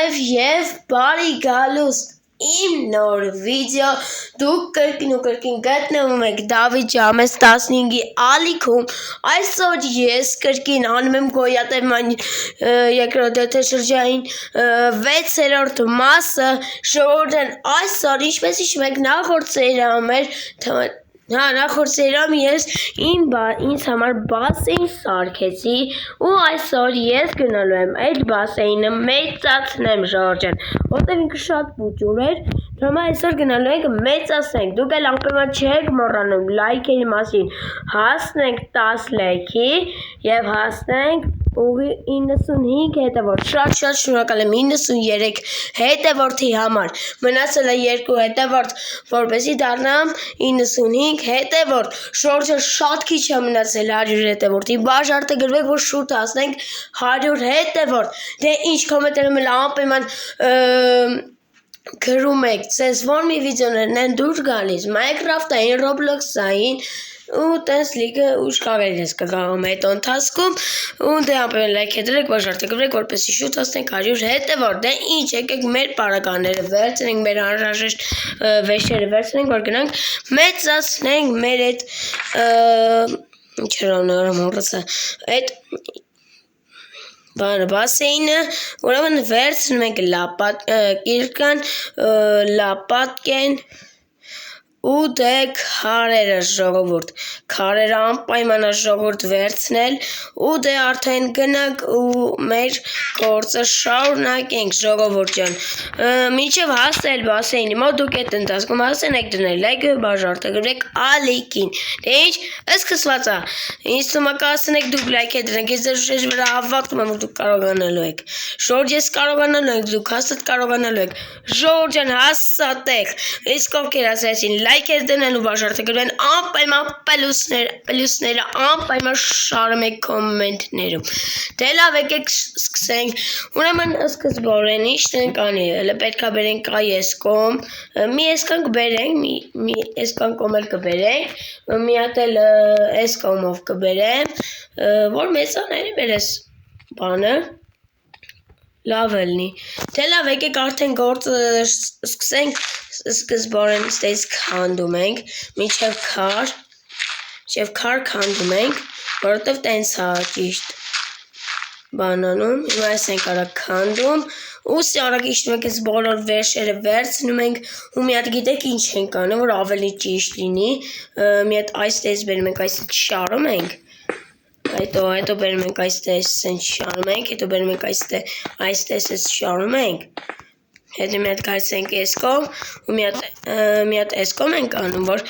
Բարև եւ բարի գալուստ իմ նոր վիդեո դուք կրկին գտնվում եք Դավիթ Ջամես 15-ի ալիքում այսօր ես կրկին անում եմ գոյատևման երկրորդ եթերշրջանային 6-րդ մասը ժողովուրդ այսօր ինչպես հիշում եք նախորդ սերիայում ես ինձ համար բասեին սարքեցի ու այսօր ես գնալու եմ այդ բասեինը մեծացնեմ ժողովուրդ որտեղ ինքը շատ փոքր էր դրա այսօր գնալու ենք մեծացնենք դուք էլ անպայման չեք մոռանում լայքերի մասին հասնենք 10 լայքի եւ հասնենք ուղի 95 հետևորդ շատ շնորհակալ եմ 93 հետևորդի համար մնացել է 2 հետևորդ որպեսզի դառնամ 95 հետևորդ շորժը շատ քիչ է մնացել 100 հետևորդի բաժարտը գրվեք որ շուտ հասնենք 100 հետևորդ դե ինչ կոմենտներում էլ անպայման գրում եք ցես որ մի վիդեոներն են դուր գալիս Minecraft-ային Roblox-ային ու տես լիքը ուշ կարելի ես կգամ այդ ընթացքում ու դե անպայման լայք դրեք բաժարտը գրեք որպեսզի շուտ հասնենք 100 հետևորդ դե ինչ եկեք մեր պարագաները վերցնենք մեր անհրաժեշտ վեշերը վերցնենք որ գնանք մեծացնենք մեր այդ ինչերոնը մոռացա այդ բասեինը ուրեմն վերցնում ենք կիրկան լապատկեն ու դե քարերը ժողովուրդ քարերը անպայման ժողովուրդ վերցնել ու դե արդեն գնանք ու մեր գործը շարունակենք ժողովուրդ ջան մինչև հասնել բասեինի մոտ դուք այդ ընթացքում հասնեք դնել լայքը բաժարտը գրեք ալիքին դե ինչ սկսված է ինձ թվում է կասնեք դուք լայք դրեք ես ձեր ուշերի վրա հավատում եմ որ դուք կարողանալու եք ժորժ ես կարողանալու եք դուք հաստատ կարողանալու եք ժորժ ջան հաստատեք իսկ ովքեր ասեցին լայքեր դնեն ու բաժարտը գրեն անպայման պլյուսները անպայման շարում եք կոմենտներում դե լավ եկեք սկսենք ուրեմն սկզբորեն ինչն ենք անի հələ պետքա բերենք այս կոմ մի այսքան կբերենք մի այսքան կոմել կբերենք մի հատ էլ այս կոմով կբերեմ որ մեծաների բերես բանը լավ ելնի դե լավ եկեք արդեն գործը սկսենք սկզբորեն ստեյս քանդում ենք մինչև քար քանդում ենք որովհետև տենց է ճիշտ բանանում հիմա այս ենք արագ քանդում ու արագ իշտում ենք այս բոլոր վերշերը վերցնում ենք ու մի հատ գիտեք ինչ ենք անում որ ավելի ճիշտ լինի մի հատ այս տես բերում ենք այս շարում ենք հետո բերում ենք այստեղ սենց շարում ենք, հետո բերում ենք այստեղ շարում ենք, հետո մի հատ գայցենք այս կողմ ու մի հատ այս կողմ ենք անում, որ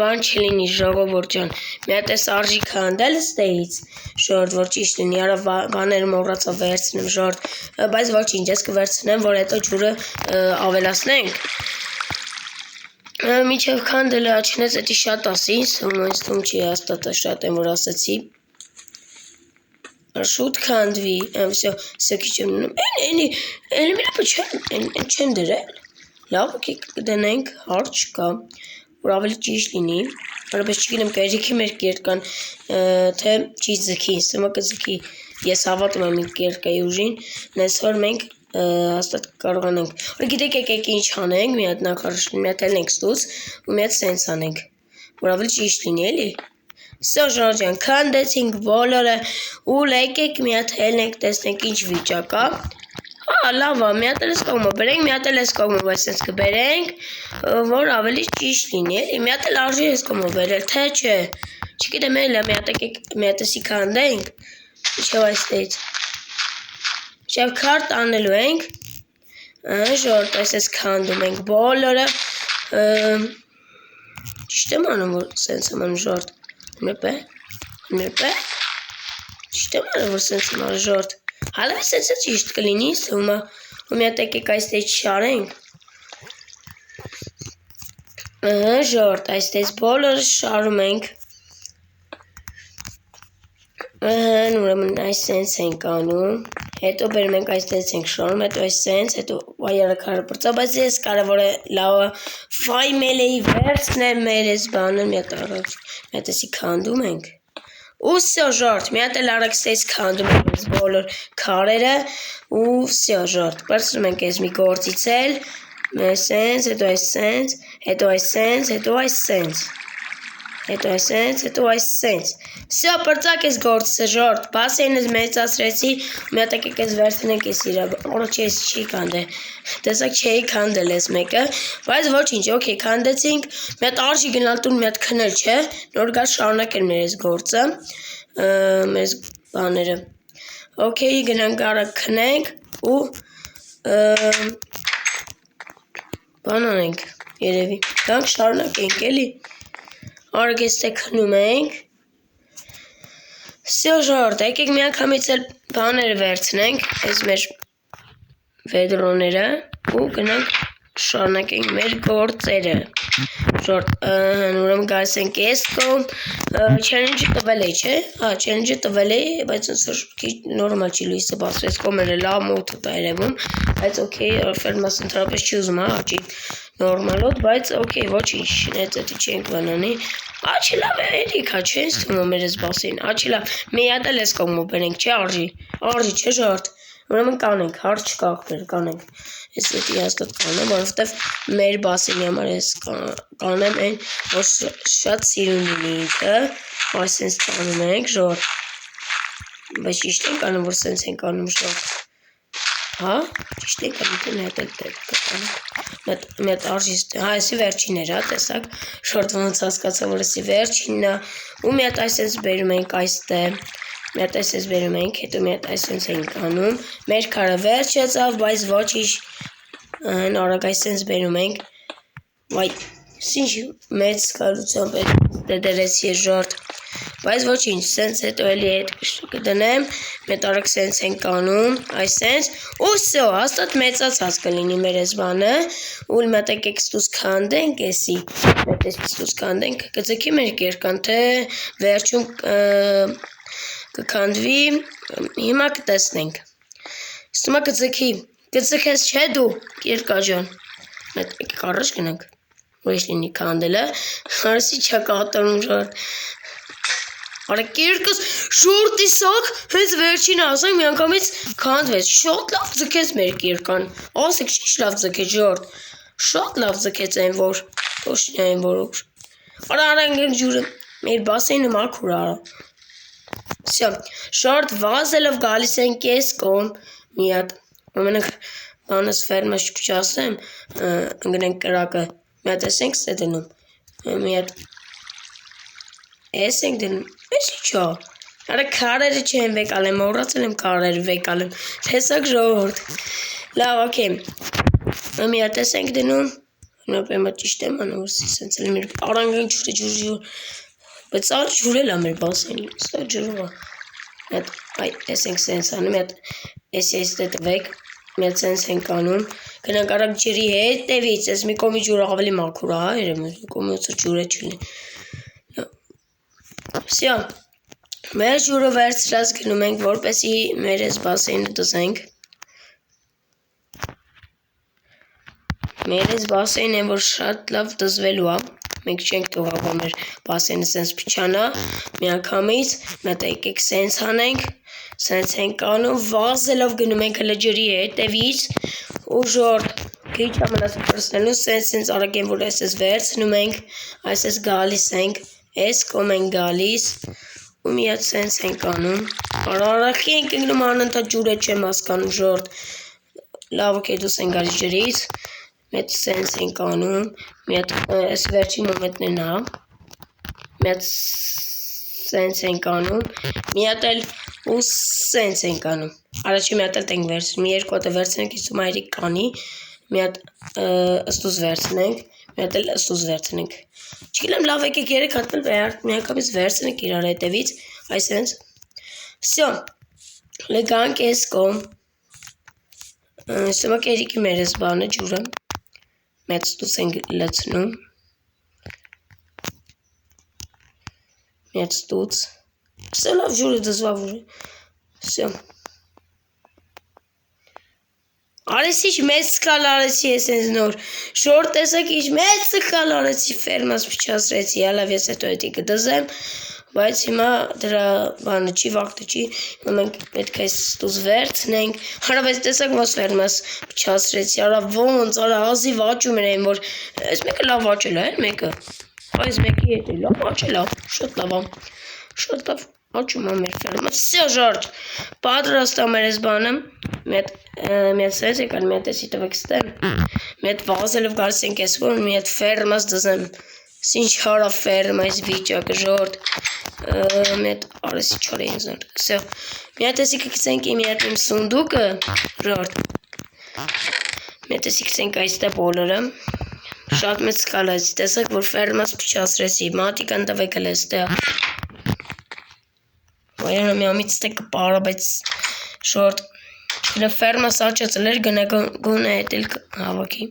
բան չլինի ժողովուրդ ջան, մի հատ այս արժի քանդել ստեից, ժողովուրդ որ ճիշտ լինի, արա բաները մոռացա վերցնեմ ժողովուրդ, բայց ոչինչ ես կվերցնեմ, որ հետո ջուրը ավելացնենք Մինչև քանդելը աչնեց էդի շատ ասի, ինձ թվում չի հաստատ շատ եմ որ ասացի Շուտ քանդվի, всё քիչ եմ էլի չեմ դրել, լավ կդնենք, հարց չկա, որ ավելի ճիշտ լինի, որպես չգիտեմ կերիքի մեր կերկան, թե չի ձգի, սմա կձգի, ես հավատում եմ իմ կերկայի ուժին, այսօր մենք հաստատ կարողանանք, որ գիտեք եկեք ինչ անենք, մի հատ նախարշ, մի հատ ելնենք ստուց, ու մի հատ սենց անենք, որ ավելի ճիշտ լինի էլի, Всё, ժողովուրդ, քանդեցինք բոլորը ու եկեք մի հատ ելնենք, տեսնենք ինչ վիճակ է։ Հա, լավ է, մի հատ էլ էս կողմը բերենք, մի հատ էլ էս կողմը այսպես կբերենք, որ ավելի ճիշտ լինի, էլի, մի հատ էլ արժի էս կողմը բերել, թե չէ։ Չգիտեմ էլի, մի հատ եկեք, մի հատ էսի քանդենք, ինչև այստեղից։ Ինչև քար տանելու ենք, ժողովուրդ, այսպես քանդում ենք բոլորը։ Ճիշտ եմ անում, որ սենց եմ անում ժողովուրդ։ Մեպե, ճիշտ եմ անում, որ սենց եմ անում ժողովուրդ, հալավ սենց է ճիշտ կլինի, սումա, ու մի հատ եկեք այստեղ շարենք, ժողովուրդ, այստեղ բոլորը շարում ենք, ուրեմն այս սենց ենք անում, հետո բերում ենք այստեղ ենք շարում, հետո այս սենց, հետո վայարը քարը պրծա, բայց ես կարևոր է լավը ֆայմել էի վերցնեմ մեր ես բանը, մի հատ էսի քանդում ենք, ու всё ժորդ մի հատ էլ արագ ստես քանդում ենք բոլոր քարերը ու всё ժորդ բարձրում ենք այս մի գործից էլ սենց հետո այս սենց հետո այս սենց հետո այս սենց հետո այս սենց հետո այս սենց всё բրծակ այս գործը ժորդ բասենը մեծացրեցի մի հատ եկեք այս վերցնենք այս իրա առաջ էս չի քանդել տեսակ չէի քանդել այս մեկը բայց ոչինչ օքեյ քանդեցինք մի հատ արժի գնալ տուն մի հատ քնել չէ նոր գալ շարունակել մեր այս գործը մեր բաները օքեյ գնանք արագ քնենք ու բան անենք երևի գանք շարունակենք էլի արագ էստե քնում ենք всё ժորդ եկեք միանգամից էլ բաները վերցնենք այս մեր վեդրոները ու գնանք շարունակենք մեր գործերը ժորդ ուրեմն գալիս ենք այս կողմ challenge-ը տվել է չէ challenge-ը տվել է բայց նորմալ չի լույսը բացվեց կողմերը լավ մոտ է երևում բայց օքեյ ֆերմաս ընդհանրապես չի ուզում աճի նորմալոտ բայց օքեյ ոչինչ դա չենք բանանի աչի լավ է էլիքա չէ ստում մեր էս բասին աչի լավ մի հատ էլ էս կողմը բերենք չէ արժի չէ ժորդ ուրեմն կանենք հարց չկա կանենք ես դի հաստատ կանեմ որովհետև մեր բասինի համար ես կանեմ այն որ շատ սիրուն լինի ինքը այսպես կանում ենք ժորդ բայց ճիշտ ենք անում որ սենց ենք անում ժորդ հա ճիշտ ենք անում մի հատ արժի հա էսի վերջին էր հա տեսակ ժորդ ոնց հասկացա որ էսի վերջինն է ու մի հատ այսպես բերում ենք այստեղ մի հատ այսպես բերում ենք հետո մի հատ այսպես ենք անում մեր քարը վերջացավ բայց ոչինչ նորակ այսպես բերում ենք վայ ինչ մեծ կարությամբ դերեցի ժորդ բայց ոչինչ սենց հետո էլի այդ կդնեմ մետ արագ սենց ենք անում այսպես ու всё հաստատ մեծացած կլինի մեր այս բանը ու մի հատ եկեք ստուս քանդենք էսի մետ ստուս քանդենք կձգի մեր կերկան թե վերջում կքանդվի հիմա կտեսնենք ստումա կձգես չէ դու կերկա ջան մետ եկեք առաջ գնանք ուրիշ լինի քանդելը հարսի չկատարում ժորդ Արա կերկս շորտի սակ հենց վերջին ասենք միանգամից քանդվեց շատ լավ ձգեց մեր կերկան ասեք ինչ լավ ձգեց ժորդ շատ լավ ձգեց այն որ ոչինչ այն որ արա այն ջուրը մեր բասենը մաքուր արա всё շորտ վազելով գալիս են կես կողմ մի հատ ամենակ բանս ֆերմաս չասեմ ընկնենք կրակը մի հատ էսենք ստե դնում մի հատ էսենք դնում Ես ինչո՞, արա քարերը չեն վեկալեմ, մոռացել եմ քարերը վեկալեմ, տեսակ ժողովուրդ, լավ, օքեյ, մի հատ ենք դնում, նոպեմա ճիշտ եմ անում, սենց էլ մեր առանգան ջուրը, բայց ար ջուր էլ ամեր բասեն, սա ջրուղա, ես ենք սենց անում, ես դե տվեք, մի հատ սենց ենք անում, գնանք արագ ջրի հետևից, ես մի կոմի ջուրը ավելի մաքուր, հա, երեմ, կոմի ոցը ջուրը չլի Всё, մեր ջուրը վերցրած գնում ենք, որպեսի մեր այս բասենը դզենք Մեր այս բասենը որ շատ լավ դզվելու է Մենք չենք թողա, որ մեր բասենը սենց փչանա Միանգամից, մետա եկեք սենց անենք Սենց ենք անում, վազելով գնում ենք հլը ջրի հետևից Ու ժորդ քիչ ամենաս պրսնելու սենց արագ են, որ այսպես վերցնում ենք Այսպես գալիս ենք Ես կոմ են գալիս ու մի հատ սենց ենք անում Արարախի ենք ընգնում անընդհատ ջուրը չեմ հասկանում ժորդ Լավ օքեյ դուս են գալիս ջրից Մեծ սենց ենք անում Մի հատ այս վերջին մոմենտներն հա Մի հատ սենց ենք անում Մի հատ էլ ու սենց ենք անում Առաջի մի հատ էլ ենք վերցնում Մի երկու հատ վերցնենք իսում այրիկ կանի Մի հատ ըստուս վերցնենք Մի հատ էլ ըստուս վերցնենք Չգիտեմ լավ եկեք երեք հատ միանգամից վերցնենք իրար հետևից այսպես Всё լեգանք էս կողմ Սա կերիկի մեր էս բանը ջուրը մեծ ստուս ենք լցնում Մեծ ստուց Всё լավ ջուրը դզվավ Всё Արես ինչ մեծ սկալ արեցի ես ես նոր, շորտ տեսակ ինչ մեծ սկալ արեցի, ֆերմաս փչացրեցի, հալավ ես հետո հետի կդզեմ, բայց հիմա դրա բանը չի վաղտը չի, մենք պետք է ստուզ վերցնենք, հարավես տեսակ ոնց ֆերմաս փչացրեցի, արա ոնց, արա հազիվ աճում են, որ այս մեկը լավ աճել է, մեկը, այս մեկի հետ է լավ աճել է, շատ լավ է, շատ լավ աճում է մեր ֆերմա, всё ժորջ, պատրաստ է մեր այս բանը, մի հատ սենց եկան, մի հատ էսի տվեք ստեմ, մի հատ վազելով գալիս ենք ես որ, մի հատ ֆերմաս դզեմ, ինչ հարա ֆերմա այս վիճակը ժորդ, մի հատ արեսի չար էին զոր, всё, մի հատ էսի կգցենք մի հատ իմ սունդուկը, ժորդ, մի հատ էսի գցենք այստեղ բոլորը, շատ մեծ սկալայց, տեսակ որ ֆերմաս փչացրեցի, մատիկան տվեք էլ էստեղ, Վայանը մի ամից ստե կպարա, բայց շորդ, դրա ֆերմաս աճացել էր գոնե հետ էլ հավաքի,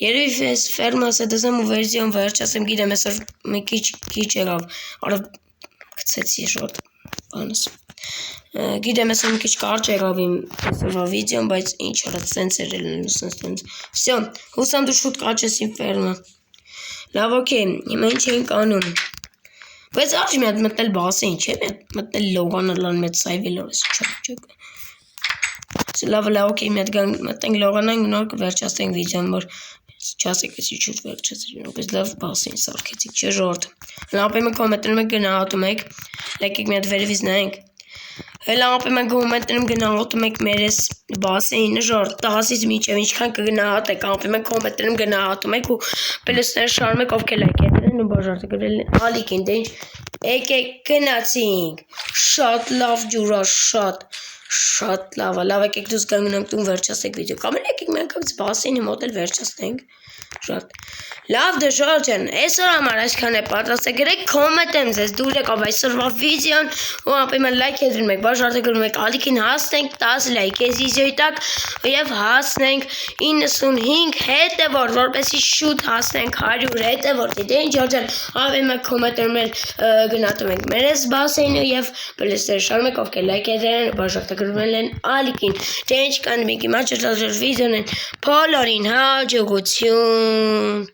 երևի ես ֆերմաս է դզեմ ու վերզիոն վերջասեմ գիտեմ այսօր մի քիչ եղավ, արա գցեցի շորդ բանս, գիտեմ այսօր մի քիչ կարճ եղավ իմ այսօրվա վիդեոն, բայց ինչ արա սենց էր ելնելու սենց, всё, հուսամ դու շուտ կաճես իմ ֆերմա, լավ օքեյ, հիմա ինչ ենք անում, բայց արժ մի հատ մտնել բասեին, չէ, մտնել լողանալան մեծ սայվելով ես չակ, լավ, օքեյ, մի հատ մտնենք լողանանք, նոր կվերջացնենք վիդեոն, որ չասեք ես իչուր վերջացրին, բայց լավ բասեին սարքեցիք, չէ ժորդ, լապեմ եք կոմենտներում եք գնահատում եք, լեկեք մի հատ վերևից նայենք, լապեմ եք կոմենտներում գնահատում եք մեր ես բասեինը ժորդ, 10-ից մինչև ինչքան կգնահատեք, ապեմ եք կոմենտներում գնահատում եք ու պլյուսները շարում եք ովքեր լայք ետեն ու բաժարդը գրել են ալիքին, դե ինչ, եկեք գնացինք, շատ լավ ջուրա, շատ լավ, լավ եկեք դուս գնանք տուն վերջացնենք վիդեո, կամ էլ եկեք մի անգամ բասեինի մոտ էլ վերջացնենք, շատ, լավ դե ժորջան, այսօր համար այսքան է պատրաստ է գրեք, կոմենտ եմ ձեզ, դուր եկավ այսօրվա վիդեոն ու ապեմ լայք եդրում եք, բաժարդը գրում եք, ալիքին հասնենք 10 լայք ես վիդեոյի տակ և հասնենք 95 հետևորդ, որպեսի շուտ հասնենք 100 հետևորդի, դե ինչ ժորջան, ապեմ եք կոմենտներում էլ գնատում ենք մեր ես բասեինը և պլյուսները շարում եք, ովքեր լայք եդրել են, բաժարդը գրում են ալիքին, դե ինչ կան մեկի մաճր վիդեոն են, բոլորին հաջողություն